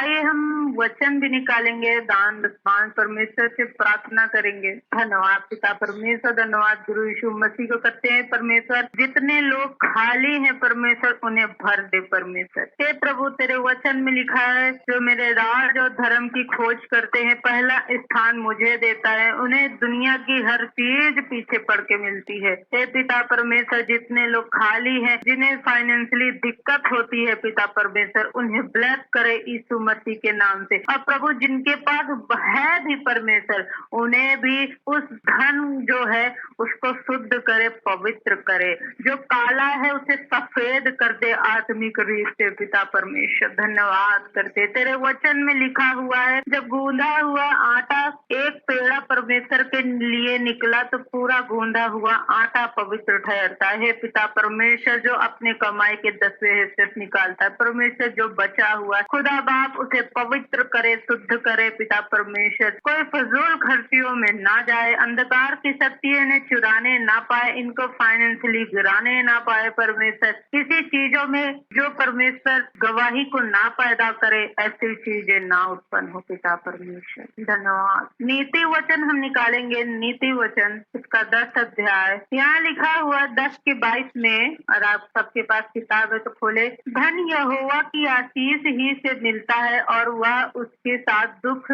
आइए हम वचन भी निकालेंगे, दान परमेश्वर से प्रार्थना करेंगे। धन्यवाद पिता परमेश्वर, धन्यवाद गुरु यीशु मसीह को करते हैं परमेश्वर। जितने लोग खाली हैं परमेश्वर, उन्हें भर दे परमेश्वर। हे प्रभु, तेरे वचन में लिखा है, जो मेरे राज और धर्म की खोज करते हैं पहला स्थान मुझे देता है। उन्हें दुनिया की हर चीज पीछे पड़ के मिलती है। हे पिता परमेश्वर, जितने लोग खाली हैं, जिन्हें फाइनेंशियली दिक्कत होती है पिता परमेश्वर, उन्हें ब्लेस करे यीशु मसीह के नाम से। और प्रभु, जिनके पास है भी परमेश्वर, उन्हें भी उस धन जो है उसको शुद्ध करे, पवित्र करे। जो काला है उसे सफेद कर दे आत्मिक रीत से पिता परमेश्वर। धन्यवाद करते, तेरे वचन में लिखा हुआ है, जब गूंदा हुआ आटा एक पेड़ा परमेश्वर के लिए निकला तो पूरा गूंदा हुआ आटा पवित्र ठहरता है। पिता परमेश्वर, जो अपने कमाई के 10वें हिस्से निकालता है परमेश्वर, जो बचा हुआ खुदा बाप उसे पवित्र करे, शुद्ध करे पिता परमेश्वर। कोई फजूल खर्चियों में ना जाए, अंधकार की शक्ति इन्हें चुराने ना पाए, इनको फाइनेंशियली गिराने ना पाए परमेश्वर। किसी चीजों में जो परमेश्वर गवाही को ना पैदा करे, ऐसी चीजें ना उत्पन्न हो पिता परमेश्वर। धन्यवाद। नीति वचन हम निकालेंगे, नीति वचन इसका 10 अध्याय। यहाँ लिखा हुआ 10 के 22 में, और आप सबके पास किताब है तो खोले। धन यहोवा की आशीष ही से मिलता है और वह उसके साथ दुख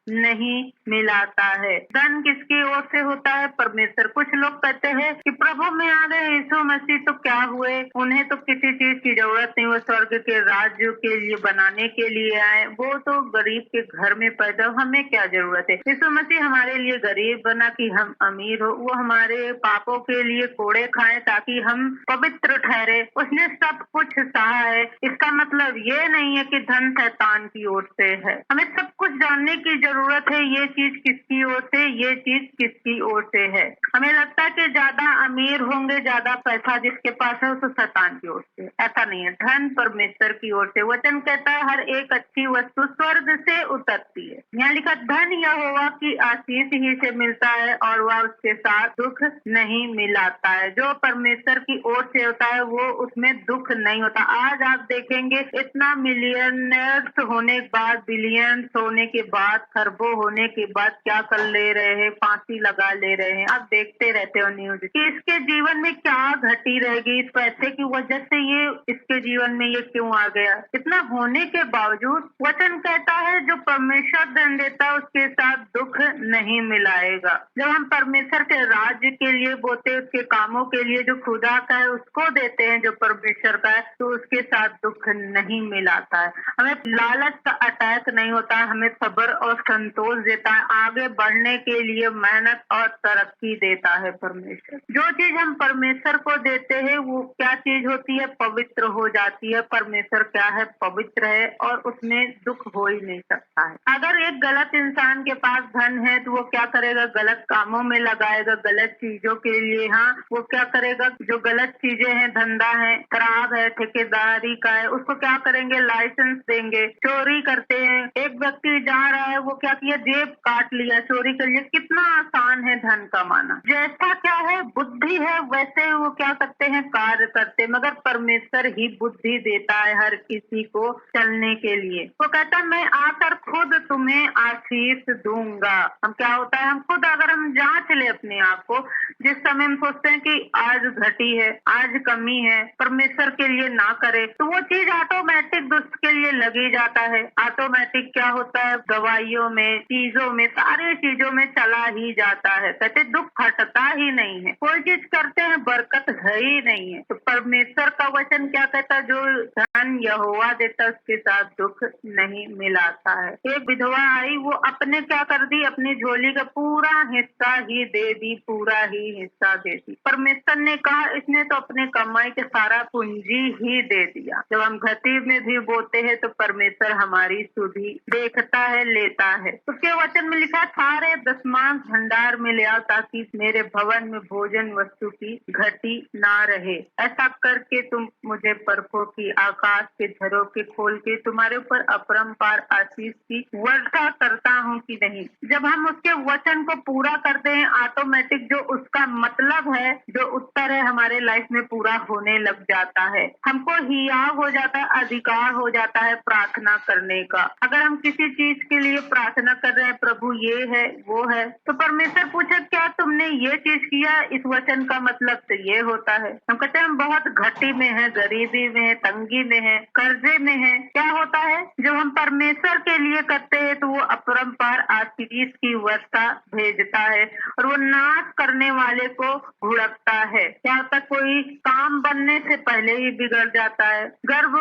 नहीं मिलाता है। धन किसकी ओर से होता है? परमेश्वर। कुछ लोग कहते हैं कि प्रभु में आ गए यीशु मसीह तो क्या हुए, उन्हें तो किसी चीज की जरूरत नहीं, वो स्वर्ग के राज्य के लिए बनाने के लिए आए, वो तो गरीब के घर में पैदा, हमें क्या जरूरत है। यीशु मसीह हमारे लिए गरीब बना कि हम अमीर हो, वो हमारे पापों के लिए कोड़े खाए ताकि हम पवित्र ठहरे, उसने सब कुछ सहा है। इसका मतलब ये नहीं है कि धन शैतान की ओर से है। हमें सब कुछ जानने की जरूरत है, ये चीज किसकी ओर से, ये चीज किसकी ओर से है। हमें लगता है कि ज्यादा अमीर होंगे, ज्यादा पैसा जिसके पास है, तो शैतान की ओर से। ऐसा नहीं है, धन परमेश्वर की ओर से। वचन कहता है हर एक अच्छी वस्तु स्वर्ग से उतरती है। यहाँ लिखा धन यहोवा की आशीष ही से मिलता है और वह उसके साथ दुख नहीं मिलाता है। जो परमेश्वर की ओर से होता है वो उसमें दुख नहीं होता। आज आप देखेंगे इतना मिलियनर्स होने के बाद, बिलियंस होने के बाद, खरबों होने के बाद क्या कर ले रहे हैं, फांसी लगा ले रहे हैं। आप देखते रहते हो न्यूज कि इसके जीवन में क्या घटी रहेगी, इस पैसे की वजह से ये इसके जीवन में ये क्यों आ गया। इतना होने के बावजूद वचन कहता है जो परमेश्वर धन देता है उसके साथ दुख नहीं मिलाएगा। जब हम परमेश्वर के राज्य के लिए बोते, उसके कामों के लिए जो खुदा का है उसको देते हैं, जो परमेश्वर का है, तो उसके साथ दुख नहीं मिलाता है। हमें लालच का अटैक नहीं होता, हमें सब्र और संतोष देता है, आगे बढ़ने के लिए मेहनत और तरक्की देता है परमेश्वर। जो चीज हम परमेश्वर को देते हैं वो क्या चीज होती है? पवित्र हो जाती है। परमेश्वर क्या है? पवित्र है और उसमें दुख हो ही नहीं सकता है। अगर एक गलत इंसान के पास धन है तो वो क्या करेगा? गलत कामों में लगाएगा, गलत चीजों के लिए। हाँ, वो क्या करेगा? जो गलत चीजें हैं, धंधा है, शराब है, ठेकेदारी का है, उसको क्या करेंगे? लाइसेंस देंगे। चोरी करते हैं, एक व्यक्ति जा रहा है, वो क्या किया? जेब काट लिया चोरी कर लिया। कितना आसान है धन कमाना। जैसा क्या है, बुद्धि है, वैसे वो क्या करते हैं? कार्य करते। मगर परमेश्वर ही बुद्धि देता है हर किसी को चलने के लिए। वो कहता मैं आकर खुद तुम्हें आशीष दूंगा। हम क्या होता है, हम खुद अगर हम जांच ले अपने आप को, जिस समय हम सोचते हैं कि आज घटी है, आज कमी है, परमेश्वर के लिए ना करे, तो वो चीज ऑटोमेटिक दुष्ट के लिए लगी जाता है। ऑटोमेटिक क्या होता है? दवाइयों में, चीजों में, सारी चीजों में चला ही जाता है। कहते दुख हटता ही नहीं है। कोई चीज करते हैं बरकत है ही नहीं है। तो परमेश्वर का वचन क्या कहता? जो धन यहोवा देता उसके साथ दुख नहीं मिलाता है। एक विधवा आई, वो अपने क्या कर दी? अपनी झोली का पूरा हिस्सा ही दे दी, पूरा ही हिस्सा दे दी। परमेश्वर ने कहा इसने तो अपने कमाई के सारा पूंजी ही दे दिया। जब हम घटी में भी बोते हैं तो परमेश्वर हमारी सुधि देखता है, लेता है। उसके वचन में लिखा, सारे दशमांश भंडार में ले आओ ताकि मेरे भवन में भोजन वस्तु की घटी ना रहे। ऐसा करके तुम मुझे परखो कि आकाश के झरोखे खोल के तुम्हारे ऊपर अपरंपार आशीष की वर्षा करता हूँ कि नहीं। जब हम उसके वचन को पूरा करते हैं, ऑटोमेटिक जो उसका मतलब है, जो उत्तर है, हमारे लाइफ में पूरा होने लग जाता है। हमको हियाव हो जाता है, अधिकार हो जाता है प्रार्थना करने का। अगर हम किसी चीज के लिए प्रार्थना कर रहे हैं, प्रभु ये है वो है, तो परमेश्वर पूछे क्या तुमने ये चीज किया, इस वचन का मतलब तो ये होता है। हम कहते हैं हम बहुत घटी में है, गरीबी में है, तंगी में है, कर्जे में है। क्या होता है, जो हम परमेश्वर के लिए करते हैं तो वो अपरंपार आशीष की वर्षा भेजता है और वो नाश करने वाले को घुड़कता है। क्या होता, कोई काम बनने से पहले ही बिगड़ जाता है, गर्भ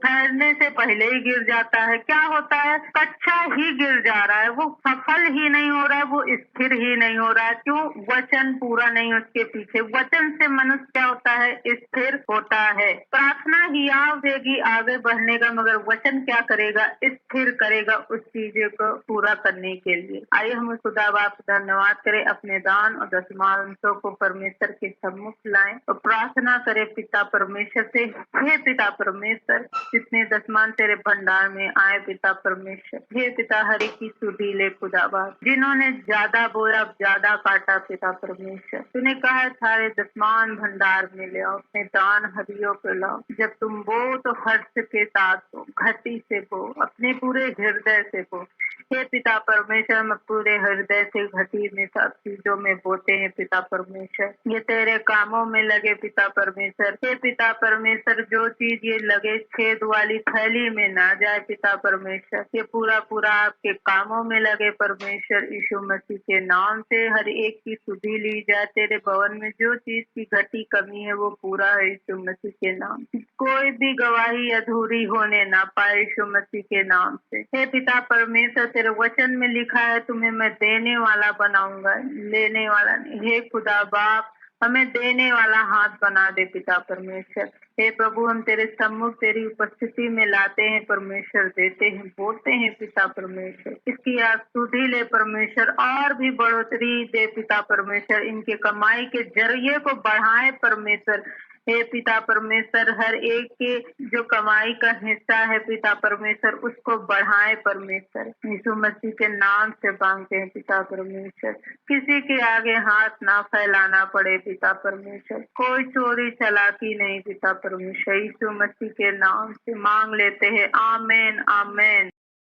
ठहरने से पहले ही गिर जाता है। क्या होता है, कच्चा ही गिर जा रहा है, वो सफल ही नहीं हो रहा है, वो स्थिर ही नहीं हो रहा है। क्यों? वचन पूरा नहीं उसके पीछे। वचन से मनुष्य क्या होता है, स्थिर होता है। प्रार्थना हियाव देगी आगे बढ़ने का, मगर वचन क्या करेगा, स्थिर करेगा उस चीजों को पूरा करने के लिए। आइए हम खुदा बाप धन्यवाद करें, अपने दान और दशमांशों को परमेश्वर के सम्मुख लाएं और प्रार्थना करें पिता परमेश्वर से, हे पिता परमेश्वर, जितने दशमान तेरे भंडार में आए पिता परमेश्वर, हे पिता हरि की सुधी ले खुदा बाप, जिन्होंने ज्यादा बोया ज्यादा काटा पिता परमेश्वर, तूने कहा है सारे दशमान भंडार में ले आओ, अपने दान हरियों को लाओ। जब तुम बो तो हर्ष के साथ बो, घटी से बो, अपने पूरे हृदय से बो। हे पिता परमेश्वर, हम पूरे हृदय से घटी में सब चीजों में बोते हैं पिता परमेश्वर, ये तेरे कामों में लगे पिता परमेश्वर। हे पिता परमेश्वर, जो चीज ये लगे छेद वाली थैली में ना जाए पिता परमेश्वर, ये पूरा पूरा आपके कामों में लगे परमेश्वर। यीशु मसीह के नाम से हर एक की सुधि ली जाए, तेरे भवन में जो चीज की घटी कमी है वो पूरा है यीशु मसीह के नाम से। कोई भी गवाही अधूरी होने ना पाए यीशु मसीह के नाम से। हे पिता परमेश्वर, तेरे वचन में लिखा है तुम्हें मैं देने वाला बनाऊंगा, लेने वाला नहीं। हे खुदा बाप, हमें देने वाला हाथ बना दे पिता परमेश्वर। हे प्रभु, हम तेरे सम्मुख तेरी उपस्थिति में लाते हैं परमेश्वर, देते हैं, बोलते हैं पिता परमेश्वर। इसकी स्तुति ले परमेश्वर, और भी बढ़ोतरी दे पिता परमेश्वर, इनके कमाई के जरिए को बढ़ाए परमेश्वर। हे पिता परमेश्वर, हर एक के जो कमाई का हिस्सा है पिता परमेश्वर, उसको बढ़ाए परमेश्वर। यीशु मसीह के नाम से मांगते हैं पिता परमेश्वर, किसी के आगे हाथ ना फैलाना पड़े पिता परमेश्वर, कोई चोरी चालाकी नहीं पिता परमेश्वर। यीशु मसीह के नाम से मांग लेते हैं, आमेन आमेन।